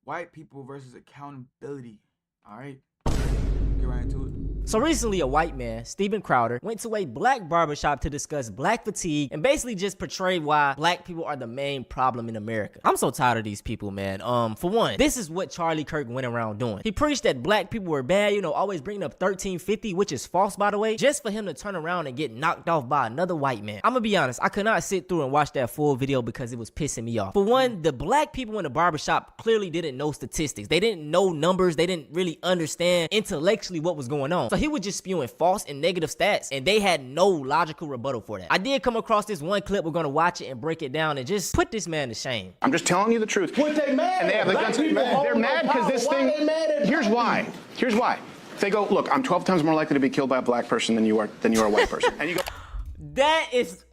White people versus accountability. All right, get right into it. So recently, a white man, Steven Crowder, went to a black barbershop to discuss black fatigue and basically just portray why black people are the main problem in America. I'm so tired of these people, man. For one, this is what Charlie Kirk went around doing. He preached that black people were bad, you know, always bringing up 1350, which is false, by the way, just for him to turn around and get knocked off by another white man. I'm gonna be honest, I could not sit through and watch that full video because it was pissing me off. For one, the black people in the barbershop clearly didn't know statistics. They didn't know numbers. They didn't really understand intellectually what was going on. So he was just spewing false and negative stats, and they had no logical rebuttal for that. I did come across this one clip. We're gonna watch it and break it down and just put this man to shame. I'm just telling you the truth. What they mad? And they have the guns. They're mad because this thing. Here's why. Here's why. They go, look, I'm 12 times more likely to be killed by a black person than you are a white person. And you go, that is,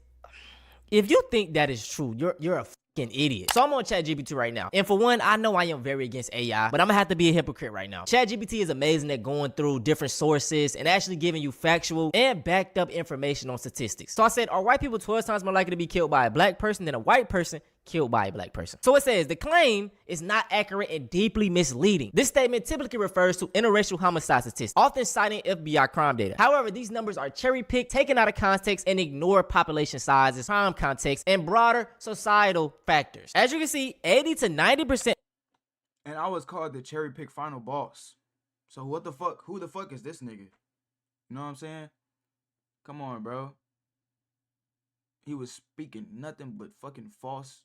if you think that is true, you're a fucking idiot. So I'm on ChatGPT right now. And for one, I know I am very against AI, but I'm gonna have to be a hypocrite right now. ChatGPT is amazing at going through different sources and actually giving you factual and backed up information on statistics. So I said, are white people 12 times more likely to be killed by a black person than a white person killed by a black person? So it says the claim is not accurate and deeply misleading. This statement typically refers to interracial homicide statistics, often citing FBI crime data. However, these numbers are cherry-picked, taken out of context, and ignore population sizes, crime context, and broader societal factors. As you can see, 80 to 90%. And I was called the cherry pick final boss. So what the fuck? Who the fuck is this nigga? You know what I'm saying? Come on, bro. He was speaking nothing but fucking false.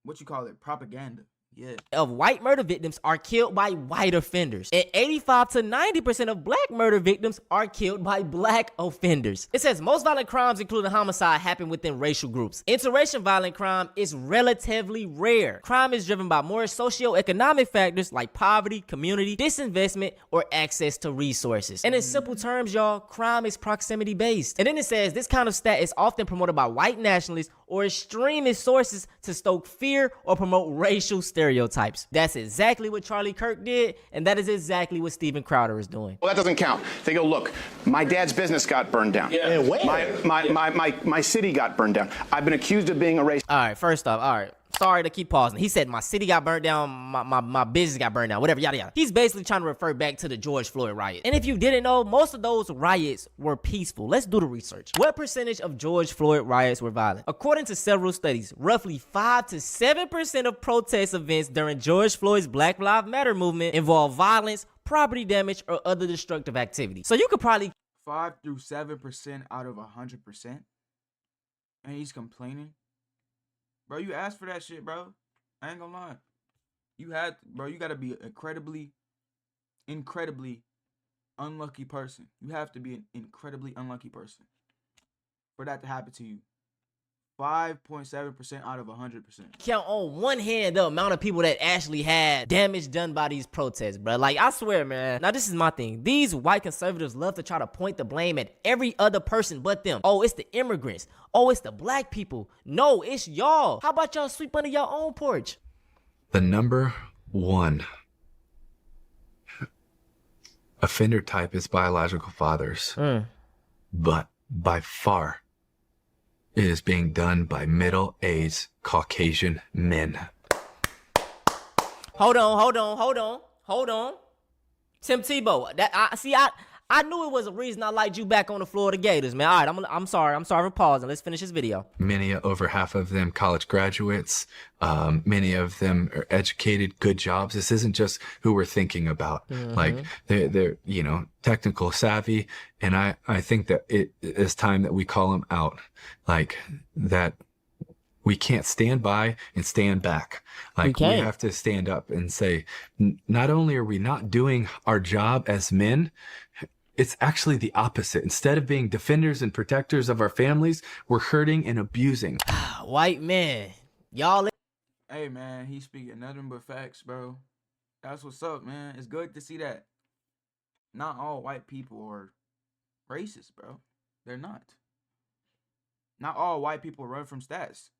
What you call it? Propaganda. Yeah. Of white murder victims are killed by white offenders, and 85 to 90% of black murder victims are killed by black offenders. It says most violent crimes, including homicide, happen within racial groups. Interracial violent crime is relatively rare. Crime is driven by more socioeconomic factors like poverty, community, disinvestment, or access to resources. And in simple terms, y'all, crime is proximity based. And then it says this kind of stat is often promoted by white nationalists or extremist sources to stoke fear or promote racial stereotypes. That's exactly what Charlie Kirk did, and that is exactly what Steven Crowder is doing. well, that doesn't count. They go, look, my dad's business got burned down. Yeah. And where? My city got burned down. I've been accused of being a racist. All right, first off, all right. Sorry to keep pausing. He said my city got burned down, my business got burned down, whatever, yada yada. He's basically trying to refer back to the George Floyd riot. And if you didn't know, most of those riots were peaceful. Let's do the research. What percentage of George Floyd riots were violent? According to several studies, roughly 5 to 7% of protest events during George Floyd's Black Lives Matter movement involve violence, property damage, or other destructive activity. So you could probably 5 through 7% out of 100%. And he's complaining. Bro, you asked for that shit, bro. I ain't gonna lie. You gotta be an incredibly unlucky person. You have to be an incredibly unlucky person for that to happen to you. 5.7% out of 100%. count on one hand the amount of people that actually had damage done by these protests, bro. Like, I swear, man. Now, this is my thing. These white conservatives love to try to point the blame at every other person but them. Oh, it's the immigrants. Oh, it's the black people. No, it's y'all. How about y'all sweep under your own porch? The number one offender type is biological fathers. But by far, it is being done by middle-aged Caucasian men. Hold on. Tim Tebow, I knew it was a reason I liked you back on the Florida Gators, man. All right, I'm sorry for pausing. Let's finish this video. Over half of them college graduates. Many of them are educated, good jobs. This isn't just who we're thinking about. Like they're technical savvy, and I think that it is time that we call them out. Like that. We can't stand by and stand back. Like we have to stand up and say, not only are we not doing our job as men, it's actually the opposite. Instead of being defenders and protectors of our families, we're hurting and abusing. White man, y'all. Hey, man, he's speaking nothing but facts, bro. That's what's up, man. It's good to see that. Not all white people are racist, bro. They're not. Not all white people run from stats.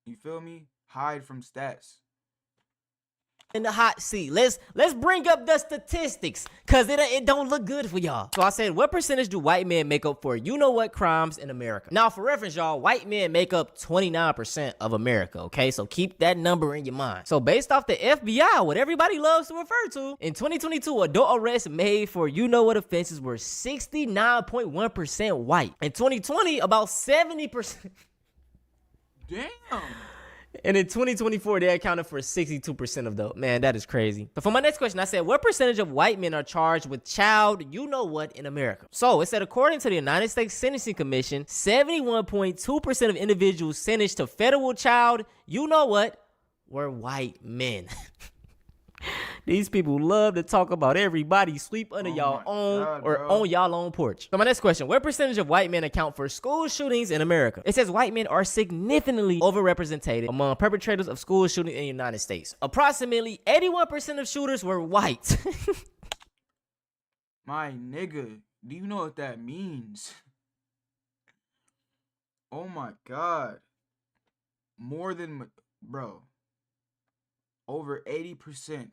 You feel me? Hide from stats. in the hot seat. Let's bring up the statistics, cause it don't look good for y'all. So I said, what percentage do white men make up for you know what crimes in America? Now for reference, y'all, white men make up 29% of America, okay? So keep that number in your mind. So based off the FBI, what everybody loves to refer to, in 2022, adult arrests made for you know what offenses were 69.1% white. In 2020, about 70%. Damn. And in 2024, they accounted for 62% of those. Man, that is crazy. But for my next question, I said, what percentage of white men are charged with child you know what in America? So it said, according to the United States Sentencing Commission, 71.2% of individuals sentenced to federal child you know what were white men. These people love to talk about everybody sweep under y'all own God, or bro. on y'all own porch. So my next question, what percentage of white men account for school shootings in America? It says white men are significantly overrepresented among perpetrators of school shootings in the United States. Approximately 81% of shooters were white. My nigga, do you know what that means? Oh my God. More than, bro. Over 80%.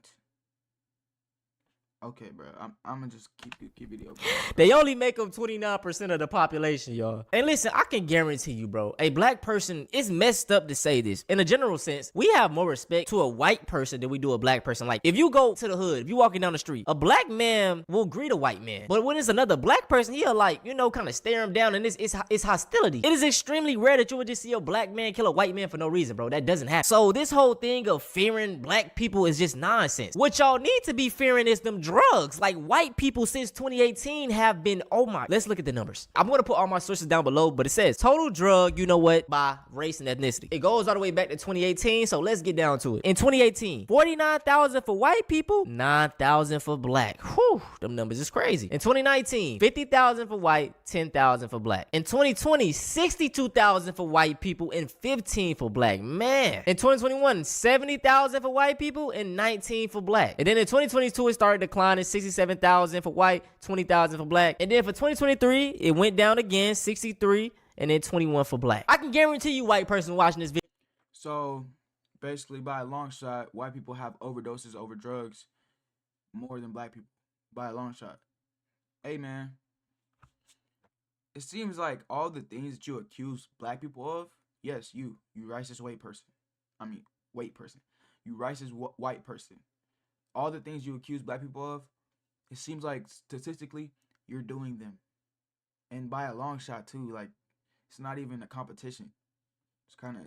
Okay, bro. I'm gonna just keep it open. They only make up 29% of the population, y'all. And listen, I can guarantee you, bro, a black person, it's messed up to say this. In a general sense, we have more respect to a white person than we do a black person. Like, if you go to the hood, if you walking down the street, a black man will greet a white man. But when it's another black person, he'll like, you know, kind of stare him down, and it's hostility. It is extremely rare that you would just see a black man kill a white man for no reason, bro. That doesn't happen. So this whole thing of fearing black people is just nonsense. What y'all need to be fearing is them drugs. Like, white people since 2018 have been, let's look at the numbers. I'm going to put all my sources down below, but it says total drug, you know what, by race and ethnicity. It goes all the way back to 2018, so let's get down to it. In 2018, 49,000 for white people, 9,000 for black. Whew, them numbers is crazy. In 2019, 50,000 for white, 10,000 for black. In 2020, 62,000 for white people and 15 for black. Man. In 2021, 70,000 for white people and 19 for black. And then in 2022, it started declining, 67,000 for white, 20,000 for black. And then for 2023, it went down again, 63, and then 21 for black. I can guarantee you, white person watching this video. So basically, by a long shot, white people have overdoses over drugs more than black people. By a long shot. Hey, man. It seems like all the things that you accuse black people of, yes, you racist white person. You racist white person. All the things you accuse black people of, it seems like statistically you're doing them, and by a long shot too. Like, it's not even a competition. It's kind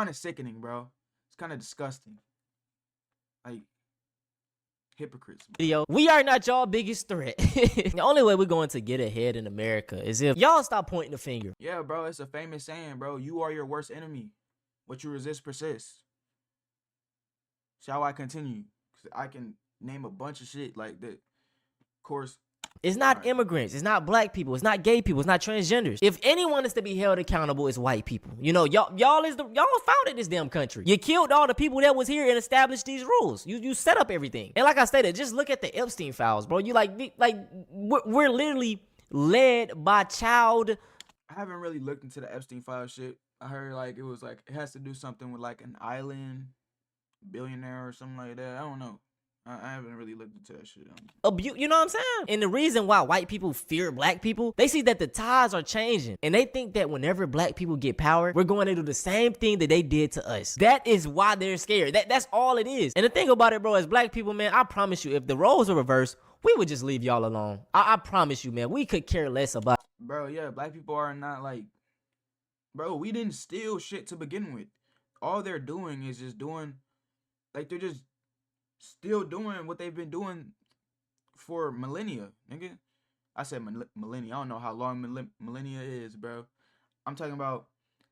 of sickening, bro. It's kind of disgusting. Like, hypocrites. We are not y'all biggest threat. The only way we're going to get ahead in America is if y'all stop pointing the finger. Yeah, bro. It's a famous saying, bro. You are your worst enemy. What you resist persists. Shall I continue? Because I can name a bunch of shit like that. Of course. It's not immigrants. It's not black people. It's not gay people. It's not transgenders. If anyone is to be held accountable, it's white people. You know, y'all founded this damn country. You killed all the people that was here and established these rules. You set up everything. And like I stated, just look at the Epstein files, bro. You we're literally led by child. I haven't really looked into the Epstein file shit. I heard like it was like it has to do something with like an island billionaire or something like that. I don't know. I haven't really looked into that shit. You know what I'm saying? And the reason why white people fear black people, they see that the tides are changing. And they think that whenever black people get power, we're going to do the same thing that they did to us. That is why they're scared. That's all it is. And the thing about it, bro, as black people, man, I promise you, if the roles are reversed, we would just leave y'all alone. I promise you, man, we could care less about. Bro, yeah, black people are not like, bro, we didn't steal shit to begin with. All they're doing is just doing, like, they're just still doing what they've been doing for millennia, nigga. I said millennia. I don't know how long millennia is, bro. I'm talking about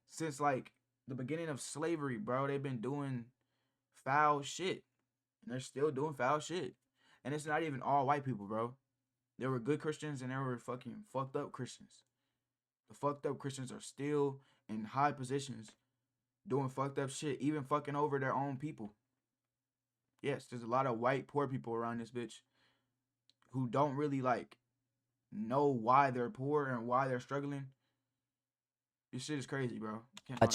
since, like, the beginning of slavery, bro. They've been doing foul shit. And they're still doing foul shit. And it's not even all white people, bro. There were good Christians and there were fucking fucked up Christians. The fucked up Christians are still in high positions doing fucked up shit, even fucking over their own people. Yes, there's a lot of white poor people around this bitch who don't really like know why they're poor and why they're struggling. This shit is crazy, bro.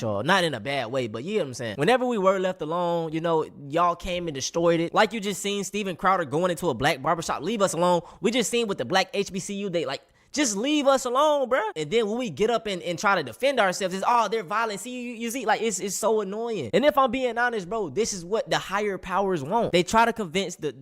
Y'all, not in a bad way, but you know what I'm saying. Whenever we were left alone, you know, y'all came and destroyed it. Like you just seen Steven Crowder going into a black barbershop. Leave us alone. We just seen with the black HBCU, they like, just leave us alone, bro. And then when we get up and try to defend ourselves, it's, oh, they're violent. See, you see, like, it's so annoying. And if I'm being honest, bro, this is what the higher powers want. They try to convince the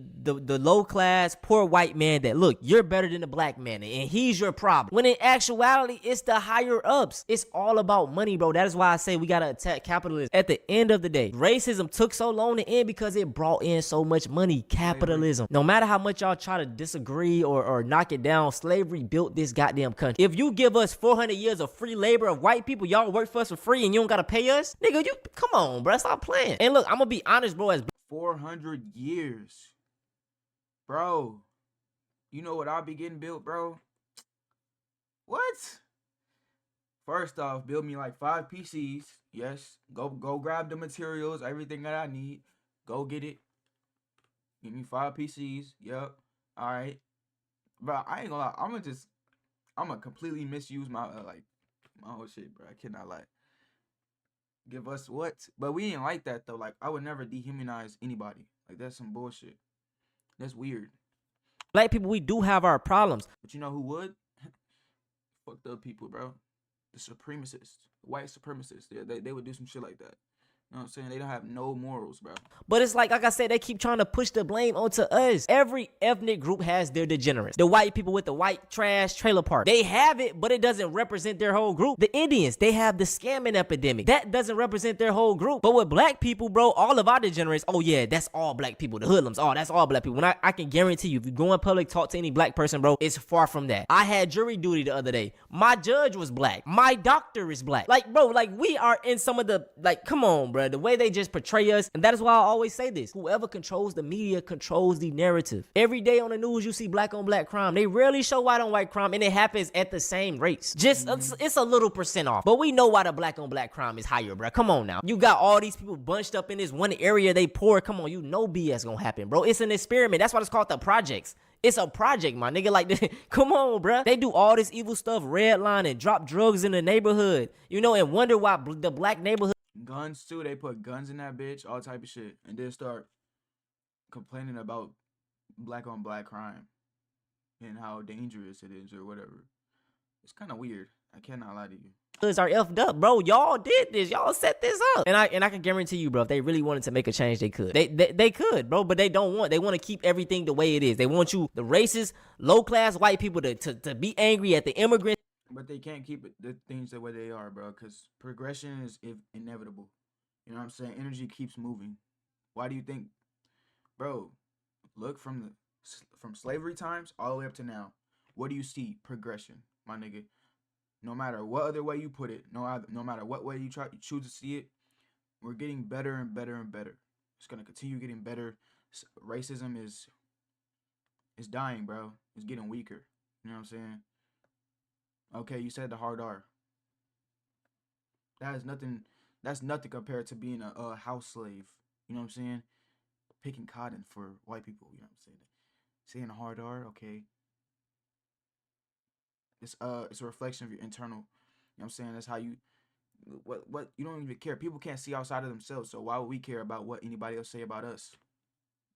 low class, poor white man that, look, you're better than the black man, and he's your problem. When in actuality, it's the higher ups. It's all about money, bro. That is why I say we gotta attack capitalism. At the end of the day, racism took so long to end because it brought in so much money. Capitalism. No matter how much y'all try to disagree or knock it down, slavery built this goddamn country. If you give us 400 years of free labor of white people, y'all work for us for free and you don't gotta pay us, nigga, you come on, bro, stop playing. And look, I'm gonna be honest, bro, as 400 years, bro. You know what I'll be getting built, bro? What? First off, build me like 5 PCs. Yes, go grab the materials, everything that I need. Go get it. Give me 5 PCs. Yep. All right. Bro, I ain't gonna lie. I'm gonna completely misuse my my whole shit, bro. I cannot lie. Give us what? But we ain't like that though. Like, I would never dehumanize anybody. Like, that's some bullshit. That's weird. black people, we do have our problems. But you know who would? Fucked up people, bro. The supremacists, the white supremacists. They would do some shit like that. You know what I'm saying? They don't have no morals, bro. But it's like I said, they keep trying to push the blame onto us. Every ethnic group has their degenerates. The white people with the white trash trailer park, they have it, but it doesn't represent their whole group. The Indians, they have the scamming epidemic. That doesn't represent their whole group. But with black people, bro, all of our degenerates, oh yeah, that's all black people. The hoodlums, oh, that's all black people. When I can guarantee you, if you go in public, talk to any black person, bro, it's far from that. I had jury duty the other day. My judge was black. My doctor is black. Like, bro, like, we are in some of the, like, come on, bro. The way they just portray us, and that is why I always say this. Whoever controls the media controls the narrative. Every day on the news, you see black on black crime. They rarely show white on white crime, and it happens at the same rates. Just, it's a little percent off. But we know why the black on black crime is higher, bro. Come on now. You got all these people bunched up in this one area, they poor. Come on, you know BS gonna happen, bro. It's an experiment. That's why it's called the projects. It's a project, my nigga. Like, come on, bro. They do all this evil stuff, redline and drop drugs in the neighborhood, you know, and wonder why the black neighborhood. Guns too. They put guns in that bitch, all type of shit, and then start complaining about black on black crime and how dangerous it is or whatever. It's kind of weird. I cannot lie to you. Are effed up, bro. Y'all did this. Y'all set this up. And I can guarantee you, bro, if they really wanted to make a change, they could. They could, bro, but they don't want. They want to keep everything the way it is. They want you, the racist, low-class white people, to be angry at the immigrants. But they can't keep the things the way they are, bro, because progression is inevitable. You know what I'm saying? Energy keeps moving. Why do you think, bro, look from slavery times all the way up to now. What do you see? Progression, my nigga. No matter what other way you put it, no matter what way you choose to see it, we're getting better and better and better. It's gonna continue getting better. Racism is dying, bro. It's getting weaker. You know what I'm saying? Okay, you said the hard R. That's nothing compared to being a house slave. You know what I'm saying? Picking cotton for white people. You know what I'm saying? Saying a hard R, okay. It's a reflection of your internal. You know what I'm saying? That's how you. What you don't even care. People can't see outside of themselves. So why would we care about what anybody else say about us?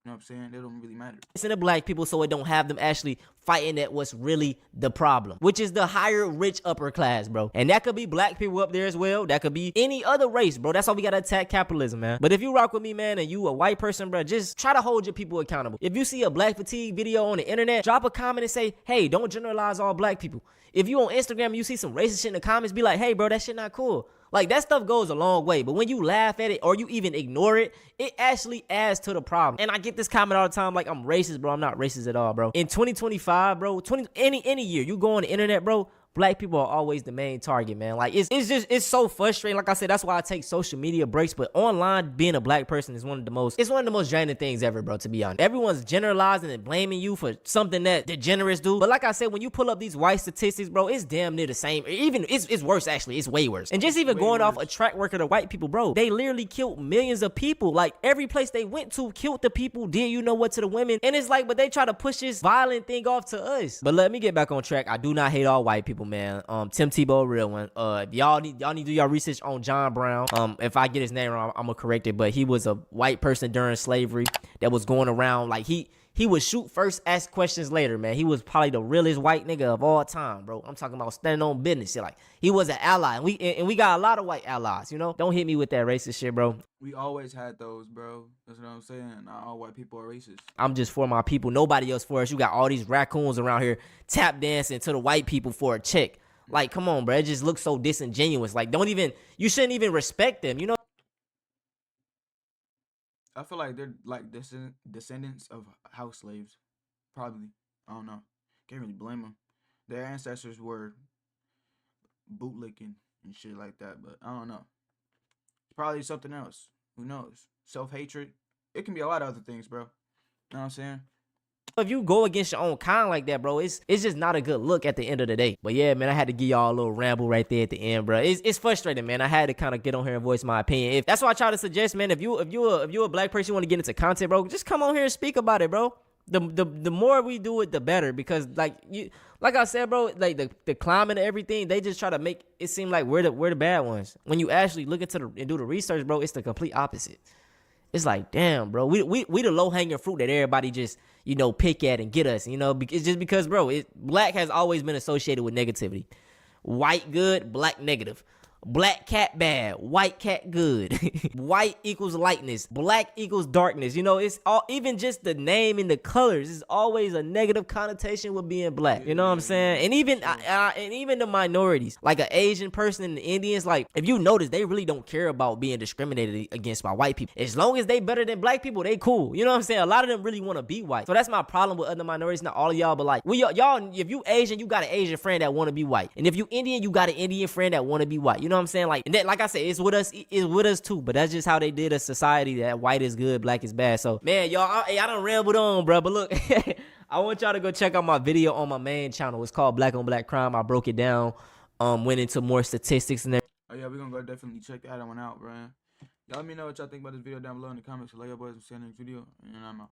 You know what I'm saying? They don't really matter. It's in the black people, so it don't have them actually fighting at what's really the problem, which is the higher rich upper class, bro. And that could be black people up there as well. That could be any other race, bro. That's why we gotta attack capitalism, man. But if you rock with me, man, and you a white person, bro, just try to hold your people accountable. If you see a black fatigue video on the internet, drop a comment and say, hey, don't generalize all black people. If you on Instagram and you see some racist shit in the comments, be like, hey, bro, that shit not cool. Like, that stuff goes a long way. But when you laugh at it or you even ignore it, it actually adds to the problem. And I get this comment all the time, like, I'm racist, bro. I'm not racist at all, bro. In 2025, bro, any year, you go on the internet, bro, black people are always the main target, man. Like, it's so frustrating. Like I said, that's why I take social media breaks. But online, being a black person is one of the most draining things ever, bro, to be honest. Everyone's generalizing and blaming you for something that degenerates do. But like I said, when you pull up these white statistics, bro, it's damn near the same. Even it's worse, actually. It's way worse. And just even going off a track record of white people, bro, they literally killed millions of people. Like, every place they went to killed the people, did you know what to the women. And it's like, but they try to push this violent thing off to us. But let me get back on track. I do not hate all white people. people, man. Tim Tebow, real one. Y'all need to do y'all research on John Brown. If I get his name wrong, I'm gonna correct it. But he was a white person during slavery that was going around like he would shoot first, ask questions later, man. He was probably the realest white nigga of all time, bro. I'm talking about standing on business. Shit. Like, he was an ally, and we got a lot of white allies, you know? Don't hit me with that racist shit, bro. We always had those, bro. That's what I'm saying. Not all white people are racist. I'm just for my people. Nobody else for us. You got all these raccoons around here tap dancing to the white people for a check. Like, come on, bro. It just looks so disingenuous. Like, you shouldn't even respect them, you know? I feel like they're like descendants of house slaves. Probably. I don't know. Can't really blame them. Their ancestors were bootlicking and shit like that, but I don't know. It's probably something else. Who knows? Self-hatred. It can be a lot of other things, bro. You know what I'm saying? If you go against your own kind like that, bro, it's just not a good look at the end of the day. But yeah, man, I had to give y'all a little ramble right there at the end, bro. It's frustrating, man. I had to kind of get on here and voice my opinion. That's why I try to suggest, man, if you're a black person, you want to get into content, bro, just come on here and speak about it, bro. The more we do it, the better. Because like I said, bro, like the climate and everything, they just try to make it seem like we're the bad ones. When you actually look into and do the research, bro, it's the complete opposite. It's like, damn, bro, we the low hanging fruit that everybody just, you know, pick at and get us, you know. It's just because, bro, black has always been associated with negativity. White good, black negative. Black cat bad, white cat good. White equals lightness, black equals darkness. You know, it's all, even just the name and the colors is always a negative connotation with being black. You know what I'm saying? And even the minorities, like an Asian person and the Indians, like if you notice, they really don't care about being discriminated against by white people. As long as they better than black people, they cool. You know what I'm saying? A lot of them really want to be white. So that's my problem with other minorities. Not all of y'all, but like y'all, if you Asian, you got an Asian friend that want to be white, and if you Indian, you got an Indian friend that want to be white. You know what I'm saying? Like, and that, like I said, it's with us too. But that's just how they did a society that white is good, black is bad. So, man, y'all, I done rambled on, bro. But look, I want y'all to go check out my video on my main channel. It's called Black on Black Crime. I broke it down, went into more statistics and everything. Oh yeah, we're gonna go definitely check that one out, bro. Y'all let me know what y'all think about this video down below in the comments. So like your boys, I'm seeing next video, and I'm out.